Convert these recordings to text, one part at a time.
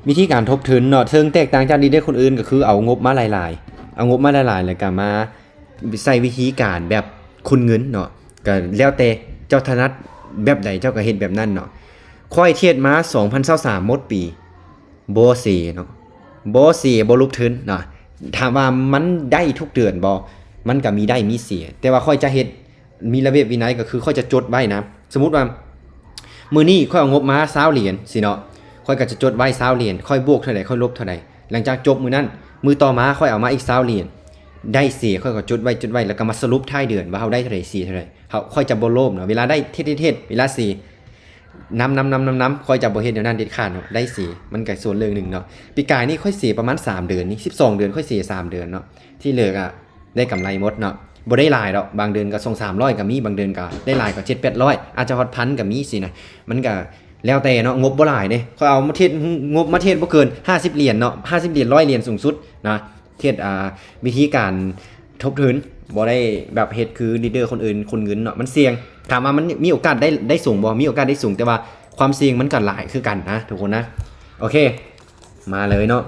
วิธีการทบทุนเนาะเทิงแตกต่างจากดีเดอร์คนอื่นก็คือเอางบมาหลายๆเอางบมาหลายๆแล้วก็มาใส่วิธีการแบบคุณเงินเนาะก็แล้วแต่เจ้าถนัดแบบใดเจ้าก็เฮ็ดแบบนั้นเนาะค่อยเทียดมา2023หมดปีบ่เสียเนาะบ่เสียบ่ลุกทุนเนาะถามว่ามันได้ทุกเดือนบ่มันก็มีได้มีเสียแต่ว่าค่อยจะเฮ็ดมีระเบียบวินัยก็คือค่อยจะจดไว้นะสมมุติว่ามื้อนี้ค่อยเอางบมา20เหรียญสิเนาะค่อยก็จะจดไว้20เหรียญค่อยบวกเท่าใดค่อยลบเท่าใดหลังจากจบมื้อนั้นมื้อต่อมาค่อยเอามาอีก20เหรียญได้เสียค่อยก็จดไว้แล้วก็มาสรุปท้ายเดือนว่าเฮาได้เท่าใดเสียเท่าใดเฮาค่อยจะบ่โลภเนาะเวลาได้เทศเวลาเสียน้ำค่อยจะบ่เฮ็ดแนวนั้นเด็ดขาดเนาะได้เสียมันก็ส่วนเรื่องนึงเนาะปีกายนี่ค่อยเสียประมาณ3เดือนนี่12เดือนค่อยเสีย3เดือนเนาะที่เหลือก็ได้กำไรหมดเนาะบ่ได้หลายดอกบางเดือนก็ส่ง300ก็มีบางเดือนก็ได้หลายก็700-800อาจจะฮอด1,000ก็มีสินะมันก็แล้วแต่เนาะงบบ่หลายเด้เขาเอามาเทศงบมาเทศบ่เกิน50เหรียญเนาะ50เหรียญ100เหรียญสูงสุดนะเทศวิธีการทบทุนบ่ได้แบบเฮ็ดคือลีดเดอร์คนอื่นคนเงินเนาะมันเสี่ยงถามว่ามันมีโอกาสได้สูงบ่มีโอกาสได้สูงแต่ว่าความเสี่ยงมันก็หลายคือกันนะทุกคนนะโอเคมาเลยเนาะ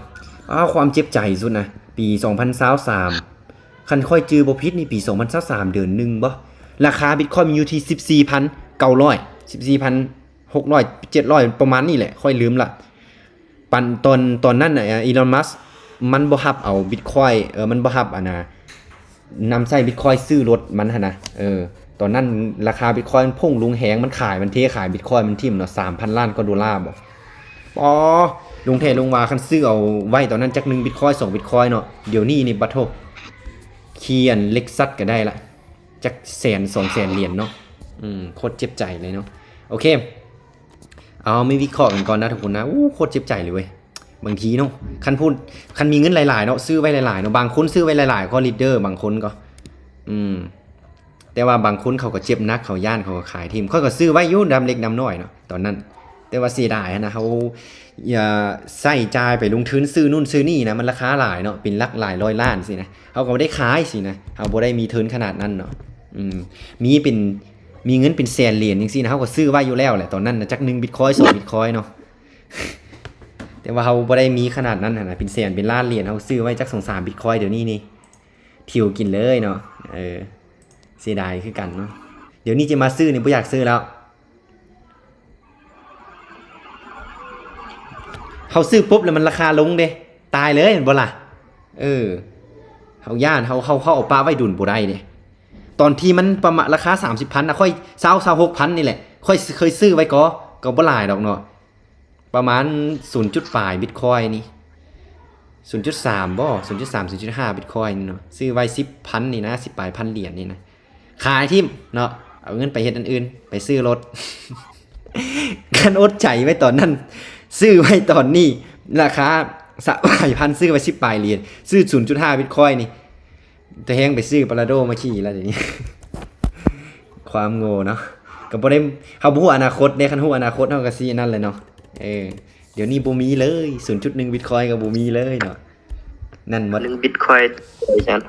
ความเจ็บใจสุดนะปี2023คันค่อยจือบ่ผิดนี่ปี2023เดือนหนึงบ่ราคา Bitcoin มีอยู่ที่14,900 14,600 700ประมาณนี้แหละค่อยลืมละปันตอนนั้นน่ะอีลอนมัสมันบ่ฮับเอา Bitcoin มันบ่ฮับนำใช้ Bitcoin ซื้อรถมันหั่นนะตอนนั้นราคา Bitcoin มันพุ่งลุงแหงมันขายมันเทขาย Bitcoin มันทิ่มเนาะ 3,000 ล้านกว่าดอลลาร์บ่อ๋อลุงเทลุงว่าคันซื้อเอาไว้ตอนนั้นจัก1 Bitcoin 2 Bitcoin เนาะเดี๋ยวนี้นี่บัดโทเคียนเล็กซัสก็ได้ละจักแสน2แสนเหรียญเนาะโคตรเจ็บใจเลยเนาะโอเคเอาไม่วิเคราะห์กันก่อนนะทุกคนนะโคตรเจ็บใจเลยเว้ยบางทีเนาะคันมีเงินหลายๆเนาะซื้อไว้หลายๆเนาะบางคนซื้อไว้หลายๆก็ลีดเดอร์บางคนก็แต่ว่าบางคนเขาก็เจ็บนักเขาย่านเขาก็ขายทีมเขาก็ซื้อไว้อยู่ดำเล็กดำน้อยเนาะตอนนั้นแต่ว่าเสียดายนะเขาอย่าใส่จ่ายไปลงทุนซื้อนู่นซื้อนี่นะมันราคาหลายเนาะเป็นหลักหลายร้อยล้านสินะเขาก็ไม่ได้ขายสินะเขาบ่ได้มีทุนขนาดนั้นเนาะมีเงินเป็นแสนเหรียญจังซี่นะเขาก็ซื้อไว้อยู่แล้วแหละตอนนั้นนะจัก1 Bitcoin 2 Bitcoin เนาะแต่ว่าเขาบ่ได้มีขนาดนั้นนะเป็นแสนเป็นล้านเหรียญเขาซื้อไว้จัก2-3 Bitcoin เดี๋ยวนี้นี่ถิวกินเลยเนาะเสียดายคือกันเนาะเดี๋ยวนี้จะมาซื้อนี่บ่อยากซื้อแล้วเขาซื้อปุ๊บแล้วมันราคาลงเด้ตายเลยบ่ล่ะเขาย่านเขาเอาปลาไว้ดุลบ่ได้เด้ตอนที่มันประมาณราคา 30,000 นะค่อย26,000นี่แหละค่อยเคยซื้อไว้ก็บ่หลายดอกเนาะประมาณ0ปลาย Bitcoin นี่0.3 บ่ 0.3 0.5 Bitcoin นี่เนาะซื้อไว้ 10,000 นี่นะ10ปลายพันเหรียญนี่นะขายทิ่มเนาะเอาเงินไปเฮ็ดอันอื่นไปซื้อรถ กันอดใจไว้ตอนนั้นซื้อไว้ตอนนี้ราคา3,000ซื้อไว้10ปลายเหรียญซื้อ 0.5 Bitcoin นี่แต่แฮงไปซื้อปาราโดมาขี่แล้วเดี๋ยวนี้ ความโง่เนาะก็บ่ได้เขาบ่ฮู้อนาคตเด้คันฮู้อนาคตเฮาก็สินั่นเลยเนาะเดี๋ยวนี้บ่มีเลย 0.1 Bitcoin ก็บ่มีเลยเนาะนั่นหมด1 Bitcoin ดิฉัน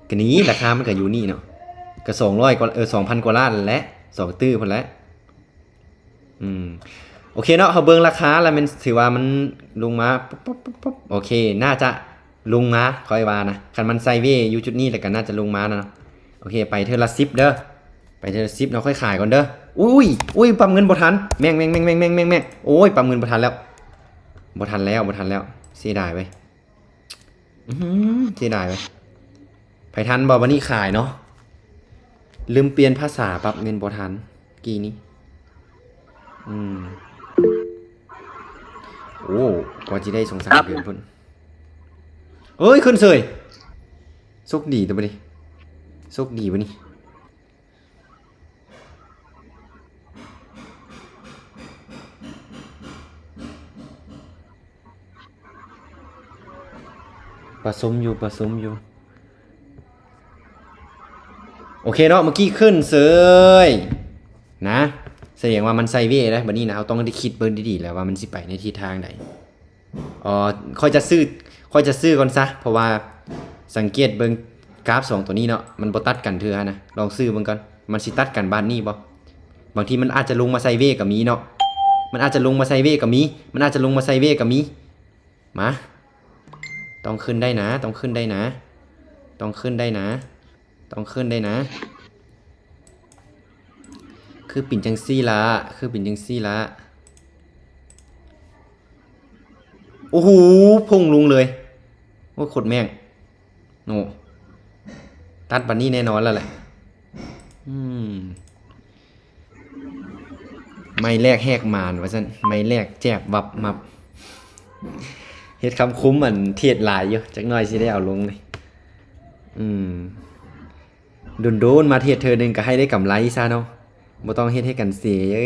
ก็นี้ราคามันก็อยู่นี่เนาะก็200กว่า2,000 กว่าล้านและ2ตื้อพุ่นแหละโอเคเนาะเฮาเบิ่งราคาแล้วมันถือว่ามันลงมาปุ๊บโอเคน่าจะลงมาค่อยว่านะคันมันไซด์เวย์อยู่จุดนี้แล้วก็น่าจะลงมานะโอเคไปเทอละ10เด้อไปเทอละ10เนาะค่อยขายก่อนเด้ออุ้ยปั๊มเงินบ่ทันแม่งโอ้ยปั๊มเงินบ่ทันแล้วบ่ทันแล้วเสียดายเว้ยเสียดายเว้ยไผทันบ่วันนี้ขายเนาะลืมเปลี่ยนภาษาปั๊บเงินบ่ทันกี่นี้โอ้กว่าจะได้2-3เดือนพุ่นเอ้ยขึ้นเสยโชคดีตัวบ่ดิโชคดีบ่นี่ผสมอยู่โอเคเนาะเมื่อกี้ขึ้นเสยนะแสดงว่ามันไซเวย์นะบัดนี้นะเราต้องได้คิดเบิ่งดีๆแล้วว่ามันสิไปในทิศทางใดค่อยจะซื้อก่อนซะเพราะว่าสังเกตเบิ่งกราฟ2ตัวนี้เนาะมันบ่ตัดกันเทื่อนะลองซื้อเบิ่งก่อนมันสิตัดกันบ้านนี้บ่บางทีมันอาจจะลงมาไซเวย์ก็มีเนาะมันอาจจะลงมาไซเวย์ก็มีมันอาจจะลงมาไซเวย์ก็มี มาต้องขึ้นได้นะต้องขึ้นได้นะต้องขึ้นได้นะต้องขึ้นได้นะคือปิ่นจังซี่ละคือปิ่นจังซี่ละโอ้โหพุ่งลงเลยโอ้ขดแม่งโน่ตัดปันนี้แน่นอนแล้วแหละไม่แรกแหกมานว่าซั่นไม่แรกแจกวับมับเฮ็ดคำคุ้มมันเทียดหลายอยู่จักหน่อยสิได้เอาลงเลยโดนมาเทียดเธอหนึงก็ให้ได้กำไรซะเนาะบ่ต้องเฮ็ดให้กันเสีย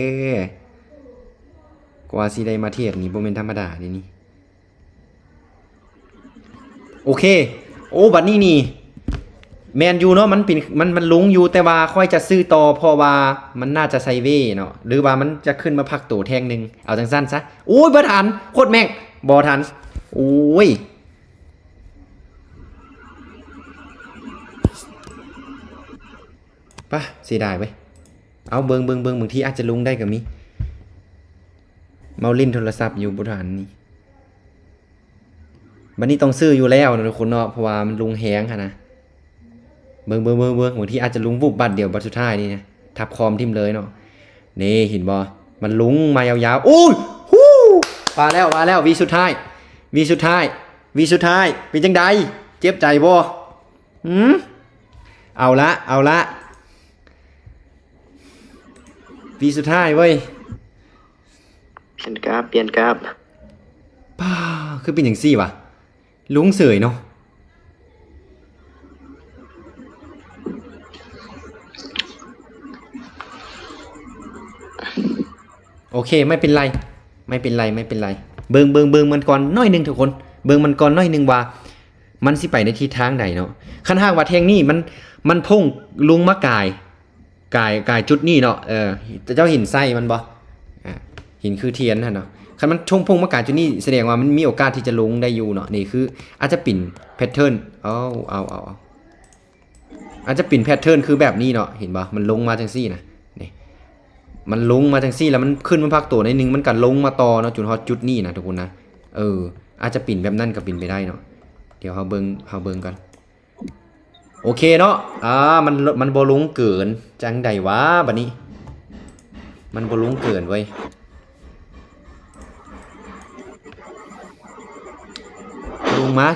กว่าสิได้มาเทียดนี่บ่แม่นธรรมดาเด้นี่โอเคโอ้บัดนี้นี่แมนยูเนาะมันเป็นมันลงอยู่แต่ว่าค่อยจะซื้อต่อเพราะว่ามันน่าจะไซเว่เนาะหรือว่ามันจะขึ้นมาพักตัวแทงนึงเอาจังสั้นซะโอ้ยบ่ทันโคตรแม่งบ่ทันโอ้ยป่ะเสียดายเว้ยเอาเบิ่งบางทีอาจจะลงได้ก็มีเมาลิ้นโทรศัพท์อยู่บ่ทันนี่บัดนี้ต้องซื้ออยู่แล้วนะทุกคนเนาะเพราะว่ามันลงแฮงค่ะนะเบิ่งบางทีอาจจะลุงบุบบัตรเดียวบัตรสุดท้ายนี่นะทับคอมทิมเลยเนาะนี่เห็นบ่มันลุงมายาวๆโอ้ยฮู้มาแล้ววีสุดท้ายเป็นจังไดเจ็บใจบ่เอาละวีสุดท้ายเว้ยเปลี่ยนกราฟป้าคือเป็นจังซี่วะลุงเสยเนาะโอเคไม่เป็นไรเบิ่งมันก่อนน้อยนึงทุกคนเบิ่งมันก่อนน้อยนึงว่ามันสิไปในทิศทางใดเนาะคันหากว่าแทงนี่มันพุ่งลุงมากายจุดนี้เนาะเจ้าหินไส้มันบ่หินคือเทียนหั่นเนาะคันมันพุ่งมากายจุดนี้แสดงว่ามันมีโอกาสที่จะลงได้อยู่เนาะนี่คืออาจจะปิ่นแพทเทิร์นเอาอาจจะปิ่นแพทเทิร์นคือแบบนี้เนาะเห็นบ่มันลงมาจังซี่นะมันลงมาจังซี่แล้วมันขึ้นมาพักตัวในนึงมันก็ลงมาต่อเนาะจุดฮอตจุดนี้นะทุกคนนะอาจจะปิ่นแบบนั้นก็ปิ่นไปได้เนาะเดี๋ยวเฮาเบิ่งกันโอเคเนาะมันบ่ลงเกินจังใดวะบัดนี้มันบ่ลงเกินเว้ยทะลุมา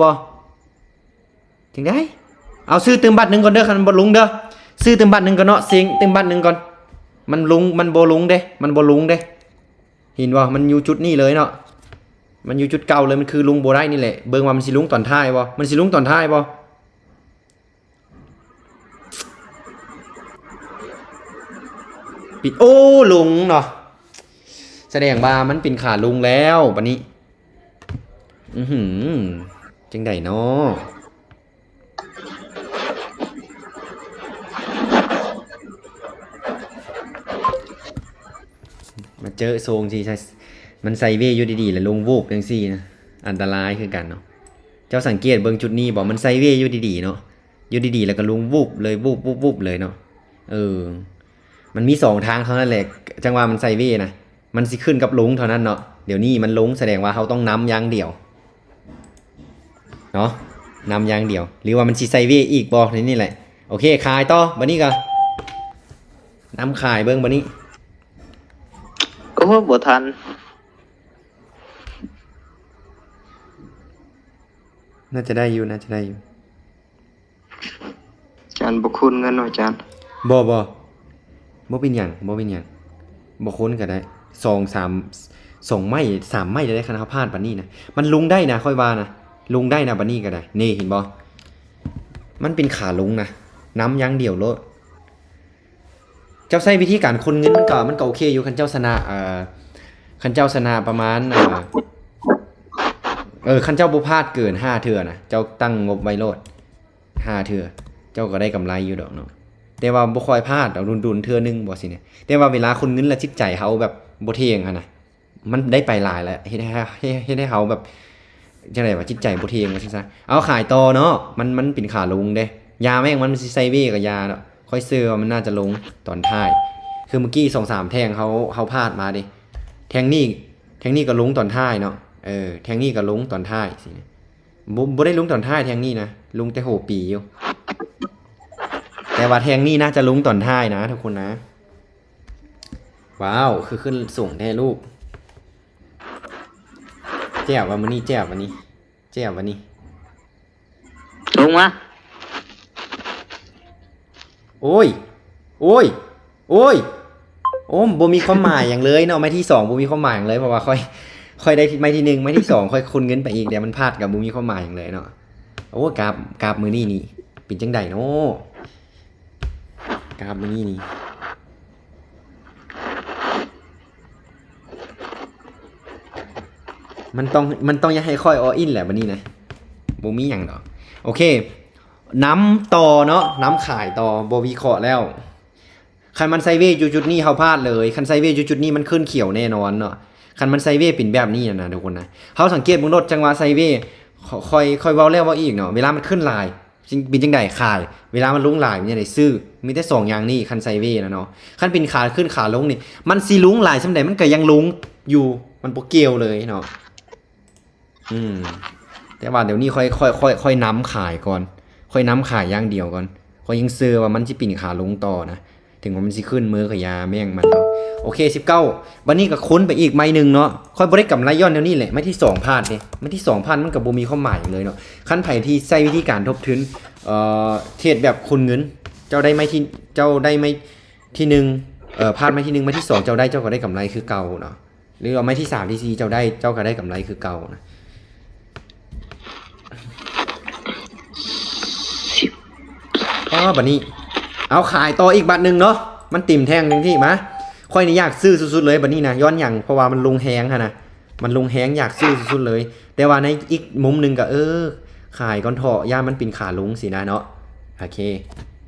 บ่จังได๋เอาซื้อเติมบัตรนึงก่อนเด้อคันบ่ลงเด้อซื้อเติมบัตรนึงก่อนเนาะเสียงเติมบัตรนึงก่อนมันบ่ลงเด้เห็นบ่มันอยู่จุดนี้เลยเนาะมันอยู่จุดเก่าเลยมันคือลุงบ่ได้นี่แหละเบิ่งว่ามันสิลุงตอนท้ายบ่ปิดโอ้ลุงเนาะแสดงว่ามันเป็นขาลุงแล้วบัดนี้จังได๋เนาะมาเจอทรงที่มันใส่เวอยู่ดีๆแล้วลงวูบจังซี่นะอันตรายคือกันเนาะเจ้าสังเกตเบิ่งจุดนี้บ่มันใส่เวอยู่ดีๆเนาะอยู่ดีๆแล้วก็ลงวูบเลยวูบเลยเนาะมันมี2ทางเท่านั้นแหละจังว่ามันใส่เวนะมันสิขึ้นกับลงเท่านั้นเนาะเดี๋ยวนี้มันลงแสดงว่าเขาต้องนำอย่างเดียวเนาะนำอย่างเดียวหรือว่ามันสิใส่เวอีกบ่นี่แหละโอเคขายต่อบัดนี้ก็นำขายเบิ่งบัดนี้ก็บ่ทันน่าจะได้อยู่อาจารย์บ่คุณเงินหน่อยจารย์บ่เป็นหยังบ่คุ้นก็ได้2 ไม้3 ไม้ได้คันเฮาพลาดบัดนี้นะมันลงได้นะค่อยว่านะลงได้นะบัดนี้ก็ได้นี่เห็นบ่มันเป็นขาลงนะน้ำอย่างเดียวโลดเจ้าใช้วิธีการคนเงินมันก็โอเคอยู่คันเจ้าชนะประมาณคันเจ้าบ่พลาดเกิน5เทื่อนะเจ้าตั้งงบไว้โลด5เทื่อเจ้าก็ได้กำไรอยู่ดอกเนาะแต่ว่าบ่ค่อยพลาดดอกดุนๆเทื่อนึงบ่สิเนี่ยแต่ว่าเวลาคนเงินและจิตใจเฮาแบบบ่เที่ยงหั่นน่ะมันได้ไปหลายแล้วเฮ็ดให้เฮาแบบจังได๋ว่าจิตใจบ่เที่ยงว่าซั่นซะเอาขายต่อเนาะมันเป็นขาลงเด้ยาแม่งมันสิไซเวกับยาเนาะค่อยซื้อว่ามันน่าจะลงตอนท้ายคือเมื่อกี้ 2-3 แทงเขาพลาดมาดิ แทงนี่ก็ลงตอนท้ายเนาะแทงนี่ก็ลงตอนท้ายสิบ่ได้ลงตอนท้ายแทงนี่นะลงแต่โหปีอยู่แต่ว่าแทงนี่น่าจะลงตอนท้ายนะทุกคนนะว้าวคือขึ้นสูงแท้ลูกแจ่ววันนี้แจ่ววันนี้ลงมาโอ้ยโอ้บ่มีความหมายอย่างเลยเนาะไม้ที่2บ่มีความหมายอย่างเลยเพราะว่าค่อยได้ไม้ที่1ไม้ที่2ค่อยคูณเงินไปอีกเดี๋ยวมันพลาดกับบ่มีความหมายอย่างเลยเนาะโอ้กราบมื้อนี้นี่เป็นจังได๋เนาะกราบมื้อนี้นี่มันต้องอย่าให้ค่อยออินแหละบัดนี้นะบ่มีหยังดอกโอเคน้ำต่อเนาะน้ำขายต่อบ่วิเคราะห์แล้วคันมันไซเวย์อยู่จุดนี้เฮาพลาดเลยคันไซเวย์อยู่จุดนี้มันขึ้นเขียวแน่นอนเนาะคันมันไซเวย์เป็นแบบนี้นะทุกคนนะเฮาสังเกตเบิ่งรถจังหวะไซเวย์ค่อยเว้าแล้วเว้าอีกเนาะเวลามันขึ้นลายเป็นจังได๋ขายเวลามันลงลายมันจังได๋ซื้อมีแต่2อย่างนี้คันไซเวย์นะเนาะคันเป็นขาขึ้นขาลงนี่มันสิลงลายส่ำใดมันก็ยังลงอยู่มันบ่เกี่ยวเลยเนาะแต่ว่าเดี๋ยวนี้ค่อยน้ำขายก่อนค่อยน้ำขายอย่างเดียวก่อนค่อยยังเซอร์ว่ามันสิปิ่นขาลงต่อนะถึงว่ามันสิขึ้นมือกับยาแม่งมันเนาะโอเค19วันนี้ก็ค้นไปอีกไม้นึงเนาะค่อยบ่ได้กำไรย้อนเดี๋ยวนี้แหละไม้ที่2พลาดนี่ไม้ที่2พลาดมันก็บ่มีความหมายเลยเนาะคันไผที่ใช้วิธีการทบทวนเทรดแบบคุณเงินเจ้าได้ไม้ที่ที่1พลาดไม้ที่1ไม้ที่2เจ้าก็ได้กำไรคือเก่าเนาะหรือเอาไม้ที่3ที่4เจ้าก็ได้กำไรคือเก่านะบัดนี้เอาขายต่ออีกบัตรหนึ่งเนาะมันติ่มแท่งหนึ่งที่มาค่อยนี่อยากซื้อสุดๆเลยบัดนี้นะย้อนอย่างเพราะว่ามันลงแฮงค่ะนะมันลงแฮงอยากซื้อสุดๆเลยแต่ว่าในอีกมุมหนึ่งก็ขายก่อนเถาะย่ามันเป็นขาลงสินะเนาะโอเค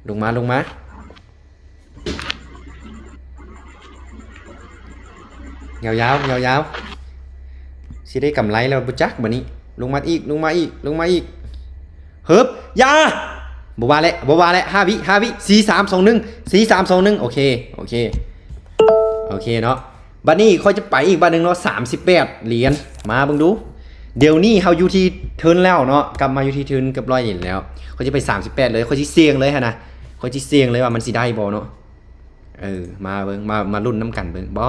ลงมายาวสิได้กำไรแล้วบุจักบัดนี้ลงมาอีกเฮิบยาบ่ว่าแล้ว5 วิ4 3 2 1โอเคเนาะบัดนี้ค่อยจะไปอีกบัดนึงเนาะ38เหรียญมาเบิ่งดูเดี๋ยวนี้เฮาอยู่ที่เทิร์นแล้วเนาะกลับมาอยู่ที่เทิร์นกับ100เหรียญแล้วค่อยจะไป38เลยค่อยสิเสี่ยงเลยหั่นนะค่อยสิเสี่ยงเลยว่ามันสิได้บ่เนาะมาเบิ่งมาลุ้นน้ำกันเบิ่งบ่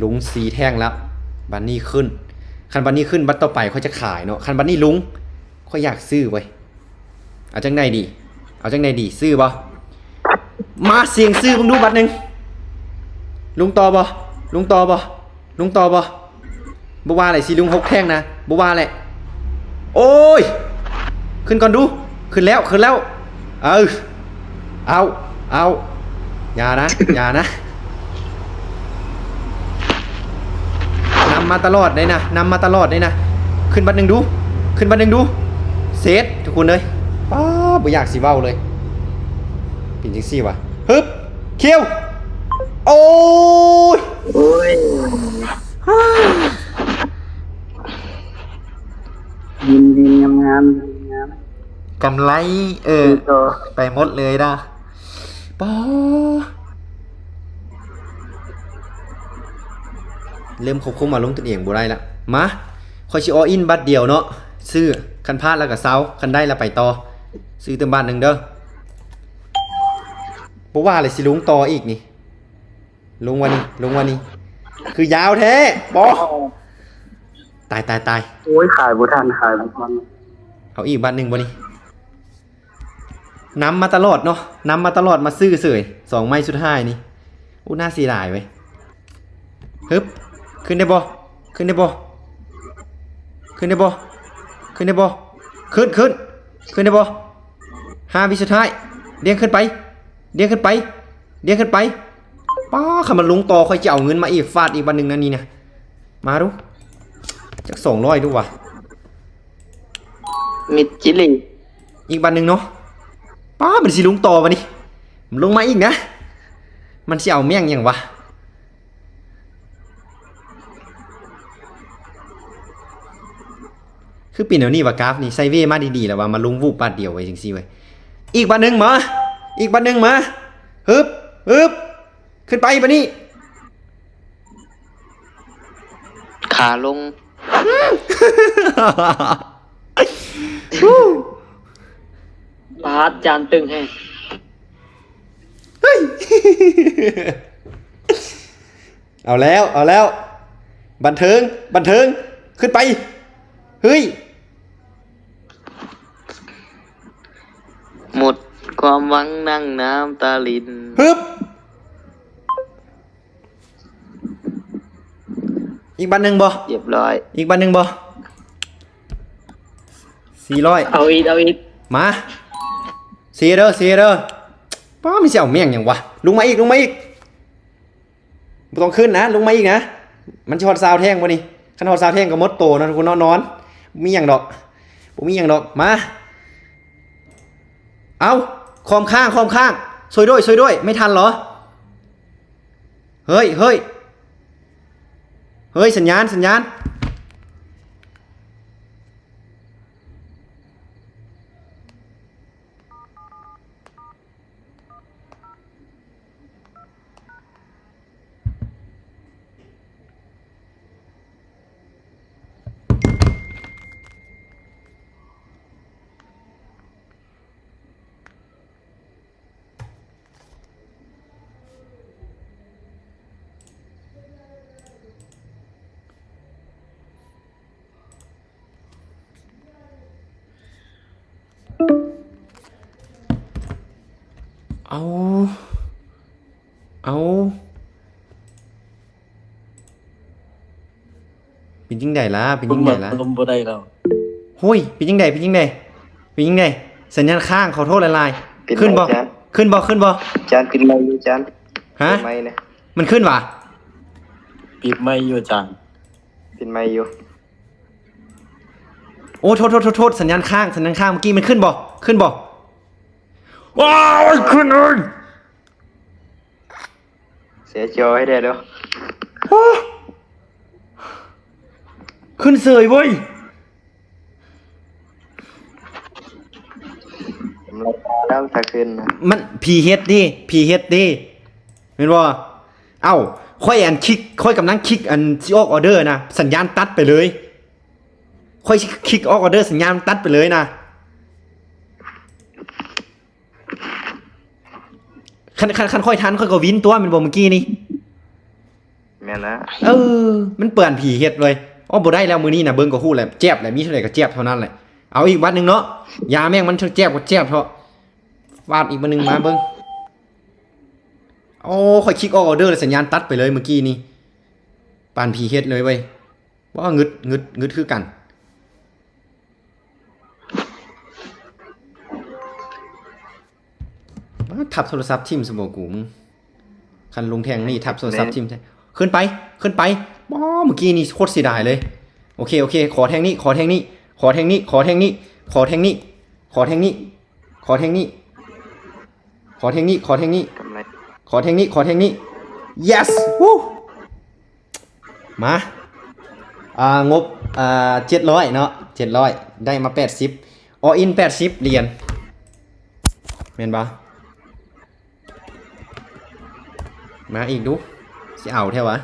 ลุง4แท่งแล้วบัดนี้ขึ้นคันบัดนี้ขึ้นบัดต่อไปค่อยจะขายเนาะคันบัดนี้ลุงค่อยอยากซื้อเว้ยเอาจังไดดีซื้อบ่มาเสียงซื้อมึงดูบัดนึงลุงต่อบ่บ่ว่าอะไรสิลุง6แท่งนะบ่ว่าแหละโอ้ยขึ้นก่อนดูขึ้นแล้วเอาอย่านะนำมาตลอดเลยนะขึ้นบัดนึงดูเซตทุกคนเลยป้าบ่อยากสิเว้าเลยเป็นจังซี่วะฮึบเคียวโอ้ยยินงามกำไรไปหมดเลยนะป้าเริ่มควบคุมมาลงตัวเองบ่ได้ละมาค่อยสิอออินบัตรเดียวเนาะซื้อคันพลาดแล้วก็เซาคันได้แล้วไปต่อซื้อเติมบ้านหนึ่งเด้อบ่ว่าเลยสิลุงต่ออีกนี่ลงวันนี้คือยาวแท้บอตายโอ้ยขายบ่ทันเอาอีกบ้านหนึ่งบ่นี่นำมาตลอดเนาะมาซื้อเสย2ไม้สุดท้ายนี่อู้น่าเสียดายเว้ยฮึบขึ้นได้บ่ขึ้นได้บ่ขึ้นได้บ่5วิสุดท้ายเด้งขึ้นไปป้าคำมันลุงต่อค่อยจะเอาเงินมาอีกฟาดอีกวันหนึ่งนั่นนี่นะมาดูจัก200ดูวะ มิดจิลิงอีกวันหนึ่งเนาะป้ามันสิลุงต่อวะนี่มันลงมาอีกนะมันสิเอาแม่งยังวะคือปีนเดี๋ยวนี้ว่ากราฟนี่ไซเว่มาดีๆแล้วว่ามาลงวูบปาดเดียวไว้จังซี่ไว้อีกบันหนึ่งมาฮึบขึ้นไปบัดนี้ ขาลง บาสจานตึงให้ เอาแล้วบันเทิงขึ้นไปเฮ้ย หมดความหวังนั่งน้ำตาลิน ฮึบอีกบันหนึ่งบ่ เรียบร้อย อีกบันหนึ่งบ่400เอาอีกมา4เด้อป้าไม่ใช่เอาเมี่ยงอย่างวะลงมาอีกบ่ต้องขึ้นนะลงมาอีกนะมันชอดซาวแท่งบ่นี่คันฮอดซาวแท่งก็มดโตนะทุกคนนอนมีหยังดอกบ่มีหยังดอกมาเอาคอมข้างช่วยด้วยไม่ทันเหรอเฮ้ยสัญญาณเอาเป็นจังได๋ล่ะ ลมบ่ได้แล้ว โห้ยเป็นจังไดสัญญาณค้างขอโทษหลายๆขึ้นบ่จานปิดไมค์อยู่จาน ฮะ ปิดไมค์นะ มันขึ้นวะ ปิดไม่อยู่จาน ปิดไมค์อยู่ โอ้โทษสัญญาณค้างเมื่อกี้มันขึ้นบ่ว้าวขึ้นเลย เสียจอให้ได้เด้อ ขึ้นเสยเว้ย ผมรอแล้วถ้าขึ้นนะ มัน PHD เห็นบ่เอ้าค่อยกำลังคลิกอันสิออกออเดอร์นะสัญญาณตัดไปเลยค่อยคลิกออกออเดอร์สัญญาณตัดไปเลยนะคันค่อยทันค่อยก็วินตัวมันบ่เมื่อกี้นี่ แม่นนะ มันเปื่อนผีเฮ็ดเลยอ๋อบ่ได้แล้วมื้อนี้น่ะเบิ่งก็ฮู้แหละเจ็บแหละมีเท่าไหร่ก็เจ็บเท่านั้นแหละเอาอีกวัดหนึงเนาะยาแม่งมันเจ็บก็เจ็บเถอะวาดอีกบัดหนึงมาเบิ่งโอ้ค่อยคลิกออเดอร์แล้วสัญญาณตัดไปเลยเมื่อกี้นี่ปานผีเฮ็ดเลยเว้ยว่างึดคือกันทับโทรศัพท์ทิ่มสมองกูมึงคันลงแทงนี่ทับโทรศัพท์ทิ่มใช่ขึ้นไปบ่เมื่อกี้นี่โคตรเสียดายเลยโอเคขอแทงนี้yes วู้มางบ700เนาะ700ได้มา80 all in 80เหรียญแม่นบ่มาอีกดูสิเอาแท้วะ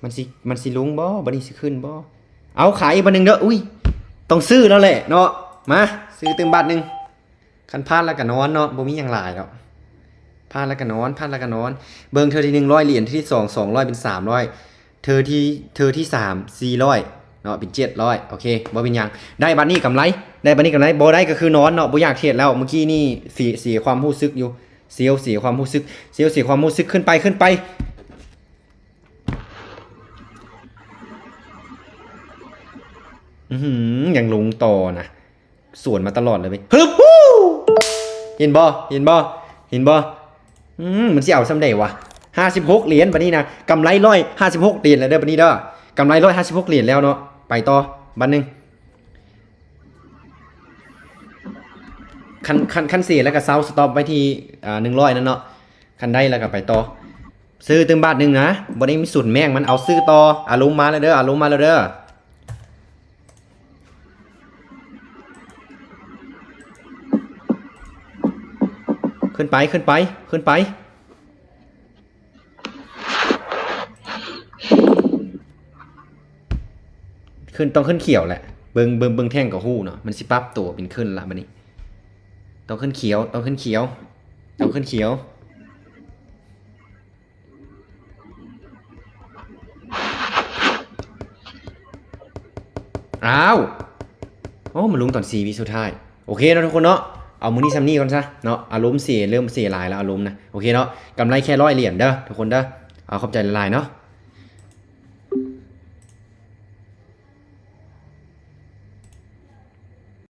มันสิลงบ่บัดนี้สิขึ้นบ่เอาขายอีกบัดนึงเด้ออุ้ยต้องซื้อแล้วแหละเนาะมาซื้อตึมบัตรนึงคันพลาดแล้วก็นอนเนาะบ่มีหยังหลายแล้วพลาดแล้วก็นอนเบิ่งเธอที่100เหรียญที่2 200เป็น300เธอที่3 400เนาะเป็น700โอเคบ่เป็นหยังได้บัดนี้กำไรบ่ได้ก็คือนอนเนาะบ่อยากเทรดแล้วเมื่อกี้นี่เสียความรู้สึกอยู่เสียความรู้สึกขึ้นไปยังลงต่อนะสวนมาตลอดเลยเว้ยฮึบฮู้เห็นบ่มันสิเอาซำใดวะ56เหรียญบัดนี้นะกำไร156เหรียญแล้วเด้อบัดนี้เด้อกำไร156เหรียญแล้วเนาะไปต่อบัดนึงคันเสียแล้วก็เซาสต็อปไว้ที่100นั่นเนาะคันได้แล้วก็ไปต่อซื้อตึมบาทนึงนะบ่ได้มีสุดแม่งมันเอาซื้อต่ออารมณ์มาแล้วเด้อขึ้นไป ขึ้นต้องขึ้นเขียวแหละเบิ่งแท่งกับฮู้เนาะมันสิปรับตัวเป็นขึ้นละบัดนี้ต้องขึ้นเขียวต้องขึ้นเขียวต้องขึ้นเขียวอ้าวโอ้มันลงตอน4 วิสุดท้ายโอเคเนาะทุกคนเนาะเอามื้อนี้ซ้ำนี้ก่อนซะเนาะอารมณ์เสียเริ่มเสียหลายแล้วอารมณ์นะโอเคเนาะกำไรแค่100 เหรียญเด้อทุกคนเด้อเอาขอบใจหลายๆเนาะ